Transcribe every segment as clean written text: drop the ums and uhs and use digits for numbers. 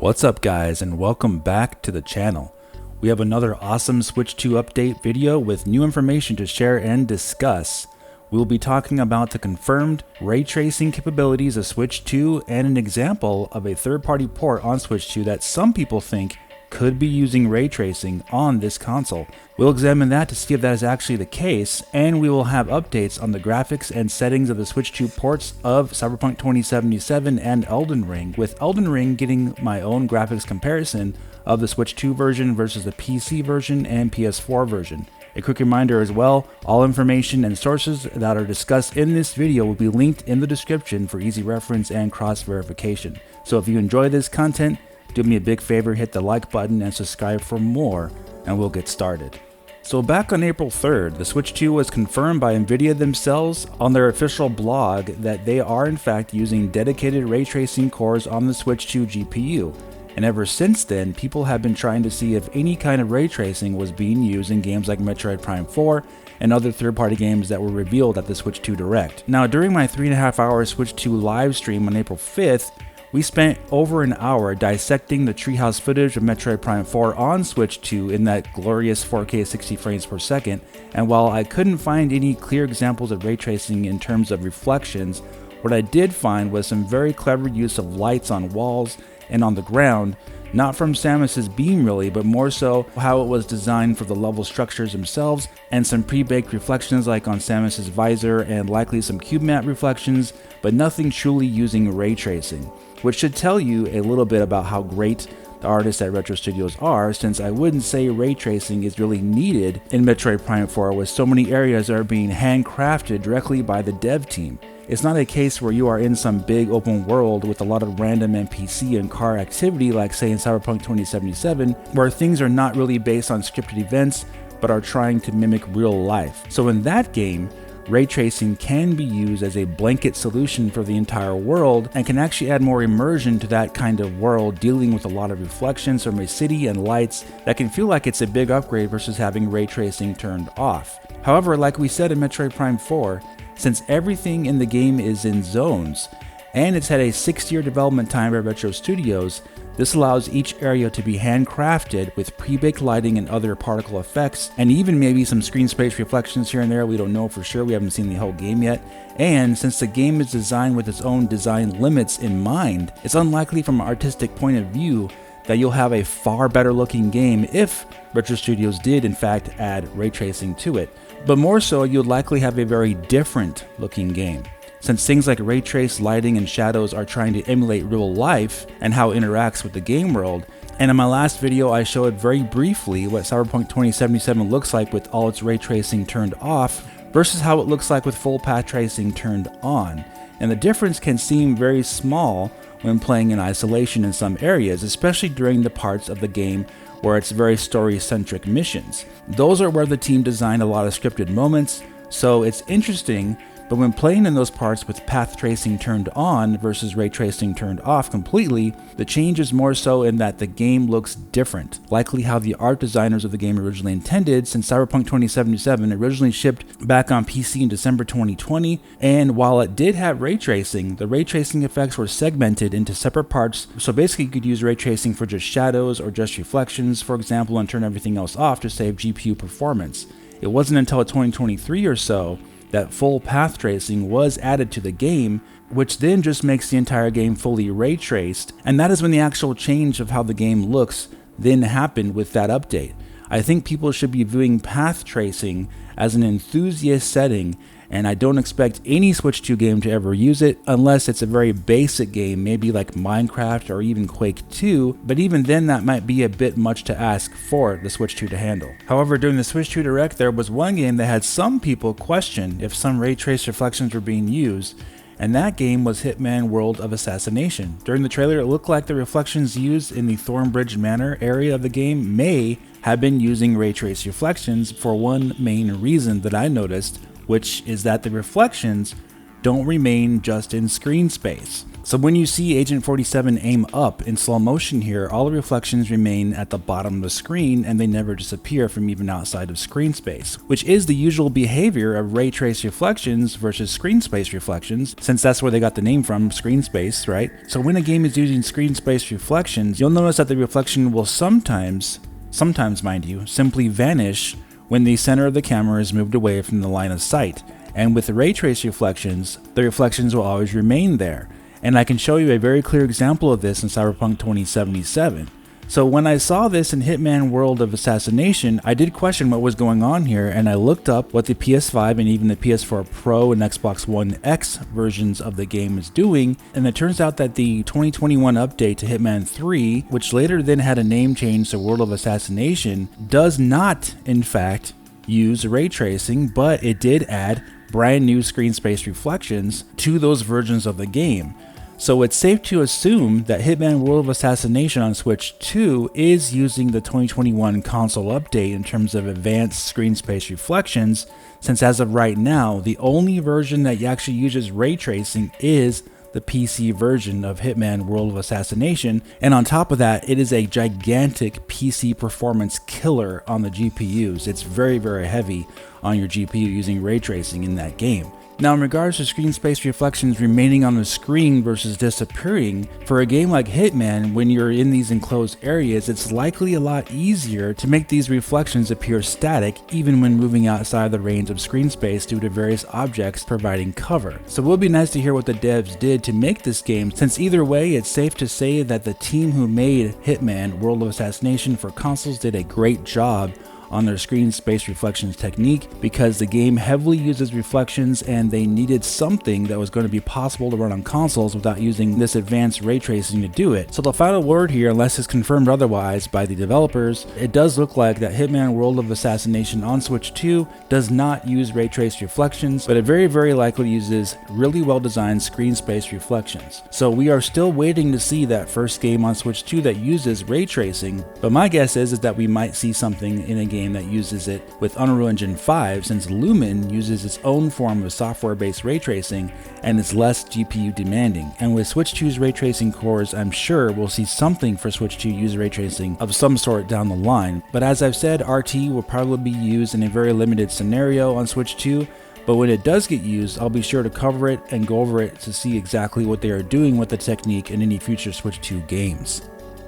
What's up guys, and welcome back to the channel. We have another awesome Switch 2 update video with new information to share and discuss. We will be talking about the confirmed ray tracing capabilities of Switch 2 and an example of a third-party port on Switch 2 that some people think could be using ray tracing on this console. We'll examine that to see if that is actually the case, and we will have updates on the graphics and settings of the Switch 2 ports of Cyberpunk 2077 and Elden Ring, with Elden Ring getting my own graphics comparison of the Switch 2 version versus the PC version and PS4 version. A quick reminder as well, all information and sources that are discussed in this video will be linked in the description for easy reference and cross-verification. So if you enjoy this content, do me a big favor, hit the like button and subscribe for more, and we'll get started. So back on April 3rd, the Switch 2 was confirmed by Nvidia themselves on their official blog that they are in fact using dedicated ray tracing cores on the Switch 2 GPU. And ever since then, people have been trying to see if any kind of ray tracing was being used in games like Metroid Prime 4 and other third-party games that were revealed at the Switch 2 Direct. Now, during my 3.5-hour Switch 2 live stream on April 5th, we spent over an hour dissecting the treehouse footage of Metroid Prime 4 on Switch 2 in that glorious 4K 60 frames per second, and while I couldn't find any clear examples of ray tracing in terms of reflections, what I did find was some very clever use of lights on walls and on the ground, not from Samus's beam really, but more so how it was designed for the level structures themselves, and some pre-baked reflections like on Samus's visor and likely some cube mat reflections, but nothing truly using ray tracing, which should tell you a little bit about how great the artists at Retro Studios are, since I wouldn't say ray tracing is really needed in Metroid Prime 4 with so many areas that are being handcrafted directly by the dev team. It's not a case where you are in some big open world with a lot of random NPC and car activity like say in Cyberpunk 2077, where things are not really based on scripted events but are trying to mimic real life. So in that game, ray tracing can be used as a blanket solution for the entire world and can actually add more immersion to that kind of world, dealing with a lot of reflections from a city and lights that can feel like it's a big upgrade versus having ray tracing turned off. However, like we said in Metroid Prime 4, since everything in the game is in zones, and it's had a 6-year development time by Retro Studios, this allows each area to be handcrafted with pre-baked lighting and other particle effects, and even maybe some screen space reflections here and there. We don't know for sure, we haven't seen the whole game yet. And since the game is designed with its own design limits in mind, it's unlikely from an artistic point of view that you'll have a far better looking game if Retro Studios did in fact add ray tracing to it. But more so, you'd likely have a very different looking game, since things like ray trace lighting and shadows are trying to emulate real life and how it interacts with the game world. And in my last video, I showed very briefly what Cyberpunk 2077 looks like with all its ray tracing turned off versus how it looks like with full path tracing turned on. And the difference can seem very small when playing in isolation in some areas, especially during the parts of the game where it's very story-centric missions. Those are where the team designed a lot of scripted moments, so it's interesting. But when playing in those parts with path tracing turned on versus ray tracing turned off completely, the change is more so in that the game looks different, likely how the art designers of the game originally intended, since Cyberpunk 2077 originally shipped back on PC in December 2020, and while it did have ray tracing, the ray tracing effects were segmented into separate parts, so basically you could use ray tracing for just shadows or just reflections, for example, and turn everything else off to save GPU performance. It wasn't until 2023 or so that full path tracing was added to the game, which then just makes the entire game fully ray traced, and that is when the actual change of how the game looks then happened with that update. I think people should be viewing path tracing as an enthusiast setting, and I don't expect any Switch 2 game to ever use it unless it's a very basic game, maybe like Minecraft or even Quake 2, but even then that might be a bit much to ask for the Switch 2 to handle. However, during the Switch 2 Direct, there was one game that had some people question if some ray trace reflections were being used, and that game was Hitman World of Assassination. During the trailer, it looked like the reflections used in the Thornbridge Manor area of the game may have been using ray trace reflections for one main reason that I noticed, which is that the reflections don't remain just in screen space. So when you see Agent 47 aim up in slow motion here, all the reflections remain at the bottom of the screen and they never disappear from even outside of screen space, which is the usual behavior of ray trace reflections versus screen space reflections, since that's where they got the name from, screen space, right? So when a game is using screen space reflections, you'll notice that the reflection will sometimes mind you, simply vanish when the center of the camera is moved away from the line of sight. And with the ray trace reflections, the reflections will always remain there. And I can show you a very clear example of this in Cyberpunk 2077. So when I saw this in Hitman World of Assassination, I did question what was going on here, and I looked up what the PS5 and even the PS4 Pro and Xbox One X versions of the game is doing, and it turns out that the 2021 update to Hitman 3, which later then had a name change to World of Assassination, does not, in fact, use ray tracing, but it did add brand new screen space reflections to those versions of the game. So it's safe to assume that Hitman World of Assassination on Switch 2 is using the 2021 console update in terms of advanced screen space reflections, since as of right now, the only version that actually uses ray tracing is the PC version of Hitman World of Assassination, and on top of that, it is a gigantic PC performance killer on the GPUs. It's very, very heavy on your GPU using ray tracing in that game. Now, in regards to screen space reflections remaining on the screen versus disappearing, for a game like Hitman, when you're in these enclosed areas, it's likely a lot easier to make these reflections appear static even when moving outside the range of screen space due to various objects providing cover. So it would be nice to hear what the devs did to make this game, since either way, it's safe to say that the team who made Hitman World of Assassination for consoles did a great job on their screen space reflections technique, because the game heavily uses reflections and they needed something that was going to be possible to run on consoles without using this advanced ray tracing to do it. So the final word here, unless it's confirmed otherwise by the developers, it does look like that Hitman World of Assassination on Switch 2 does not use ray trace reflections, but it very, very likely uses really well designed screen space reflections. So we are still waiting to see that first game on Switch 2 that uses ray tracing, but my guess is that we might see something in a game that uses it with Unreal Engine 5, since Lumen uses its own form of software-based ray tracing and is less GPU demanding. And with Switch 2's ray tracing cores, I'm sure we'll see something for Switch 2 use ray tracing of some sort down the line. But as I've said, RT will probably be used in a very limited scenario on Switch 2, but when it does get used, I'll be sure to cover it and go over it to see exactly what they are doing with the technique in any future Switch 2 games.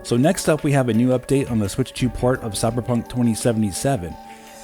So next up, we have a new update on the Switch 2 port of Cyberpunk 2077.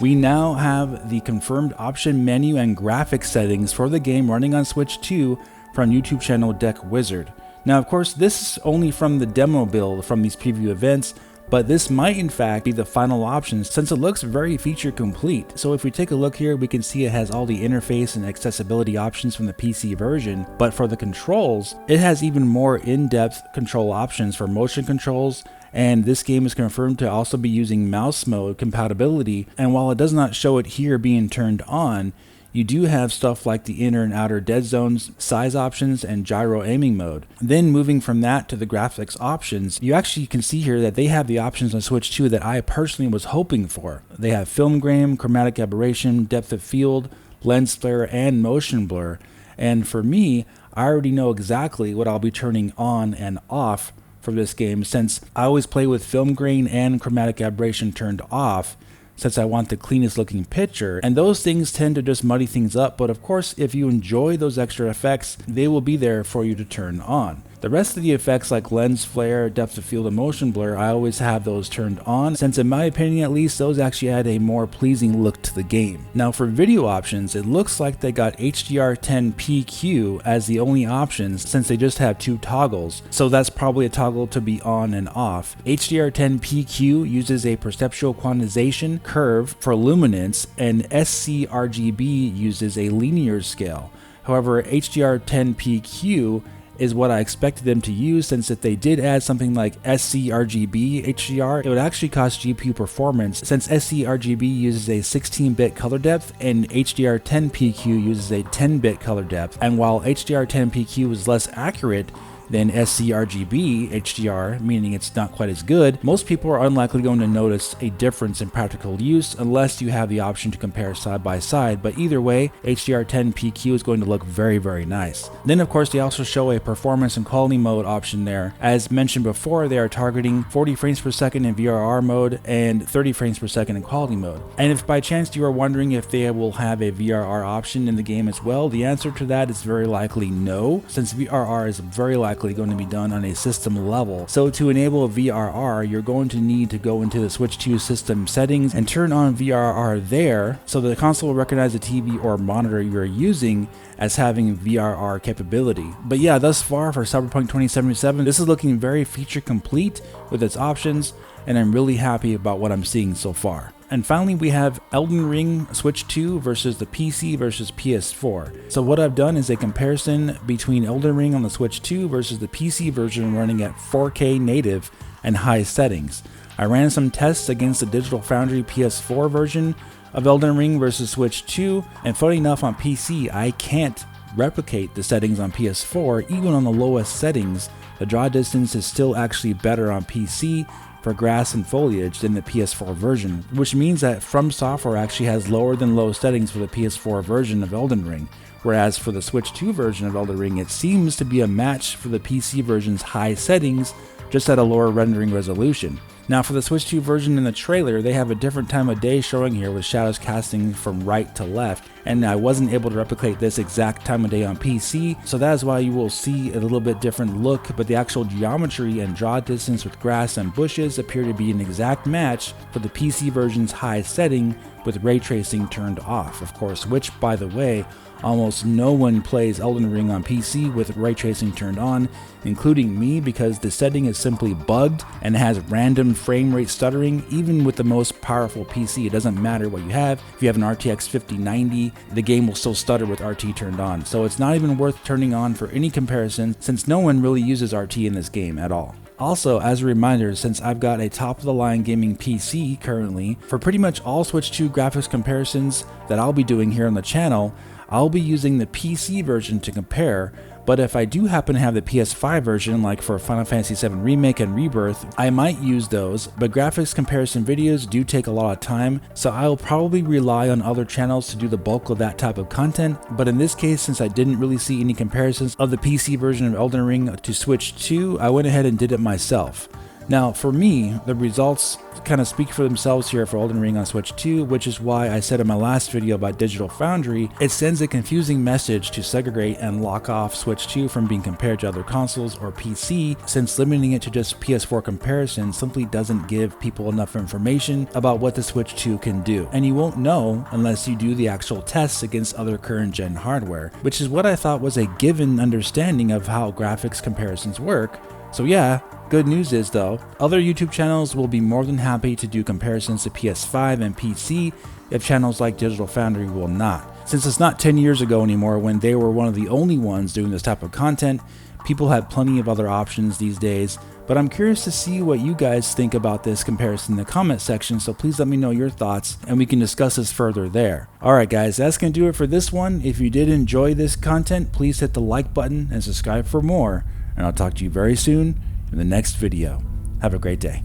We now have the confirmed option menu and graphics settings for the game running on Switch 2 from YouTube channel Deck Wizard. Now, of course, this is only from the demo build from these preview events, but this might in fact be the final option since it looks very feature complete. So if we take a look here, we can see it has all the interface and accessibility options from the PC version, but for the controls, it has even more in-depth control options for motion controls, and this game is confirmed to also be using mouse mode compatibility, and while it does not show it here being turned on, you do have stuff like the inner and outer dead zones, size options, and gyro aiming mode. Then moving from that to the graphics options, you actually can see here that they have the options on Switch 2 that I personally was hoping for. They have film grain, chromatic aberration, depth of field, lens flare, and motion blur. And for me, I already know exactly what I'll be turning on and off for this game, since I always play with film grain and chromatic aberration turned off, since I want the cleanest looking picture, and those things tend to just muddy things up, but of course if you enjoy those extra effects, they will be there for you to turn on. The rest of the effects like lens flare, depth of field, and motion blur, I always have those turned on, since in my opinion at least, those actually add a more pleasing look to the game. Now for video options, it looks like they got HDR10PQ as the only options, since they just have two toggles, so that's probably a toggle to be on and off. HDR10PQ uses a perceptual quantization curve for luminance, and sCRGB uses a linear scale. However, HDR10PQ is what I expected them to use, since if they did add something like sCRGB HDR, it would actually cost GPU performance, since sCRGB uses a 16-bit color depth and HDR10PQ uses a 10-bit color depth. And while HDR10PQ is less accurate than sRGB HDR, meaning it's not quite as good, most people are unlikely going to notice a difference in practical use unless you have the option to compare side by side, but either way, HDR10 PQ is going to look very, very nice. Then of course they also show a performance and quality mode option there. As mentioned before, they are targeting 40 frames per second in VRR mode and 30 frames per second in quality mode. And if by chance you are wondering if they will have a VRR option in the game as well, the answer to that is very likely no, since VRR is very likely going to be done on a system level. So to enable VRR, you're going to need to go into the Switch 2 system settings and turn on VRR there, so the console will recognize the TV or monitor you're using as having VRR capability. But yeah, thus far for Cyberpunk 2077, this is looking very feature complete with its options, and I'm really happy about what I'm seeing so far. And finally, we have Elden Ring Switch 2 versus the PC versus PS4. So what I've done is a comparison between Elden Ring on the Switch 2 versus the PC version running at 4K native and high settings. I ran some tests against the Digital Foundry PS4 version of Elden Ring versus Switch 2, and funny enough, on PC I can't replicate the settings on PS4. Even on the lowest settings, the draw distance is still actually better on PC for grass and foliage than the PS4 version, which means that From Software actually has lower than low settings for the PS4 version of Elden Ring, whereas for the Switch 2 version of Elden Ring, it seems to be a match for the PC version's high settings, just at a lower rendering resolution. Now for the Switch 2 version in the trailer, they have a different time of day showing here with shadows casting from right to left, and I wasn't able to replicate this exact time of day on PC, so that is why you will see a little bit different look, but the actual geometry and draw distance with grass and bushes appear to be an exact match for the PC version's high setting with ray tracing turned off, of course, which, by the way, almost no one plays Elden Ring on PC with ray tracing turned on, including me, because the setting is simply bugged and has random frame rate stuttering. Even with the most powerful PC, it doesn't matter what you have. If you have an RTX 5090, the game will still stutter with RT turned on. So it's not even worth turning on for any comparison, since no one really uses RT in this game at all. Also, as a reminder, since I've got a top-of-the-line gaming PC currently, for pretty much all Switch 2 graphics comparisons that I'll be doing here on the channel, I'll be using the PC version to compare, but if I do happen to have the PS5 version, like for Final Fantasy VII Remake and Rebirth, I might use those, but graphics comparison videos do take a lot of time, so I'll probably rely on other channels to do the bulk of that type of content. But in this case, since I didn't really see any comparisons of the PC version of Elden Ring to Switch 2, I went ahead and did it myself. Now, for me, the results kind of speak for themselves here for Elden Ring on Switch 2, which is why I said in my last video about Digital Foundry, it sends a confusing message to segregate and lock off Switch 2 from being compared to other consoles or PC, since limiting it to just PS4 comparison simply doesn't give people enough information about what the Switch 2 can do. And you won't know unless you do the actual tests against other current gen hardware, which is what I thought was a given understanding of how graphics comparisons work. So yeah, good news is though, other YouTube channels will be more than happy to do comparisons to PS5 and PC if channels like Digital Foundry will not. Since it's not 10 years ago anymore when they were one of the only ones doing this type of content, people have plenty of other options these days, but I'm curious to see what you guys think about this comparison in the comment section, so please let me know your thoughts and we can discuss this further there. Alright guys, that's going to do it for this one. If you did enjoy this content, please hit the like button and subscribe for more, and I'll talk to you very soon in the next video. Have a great day.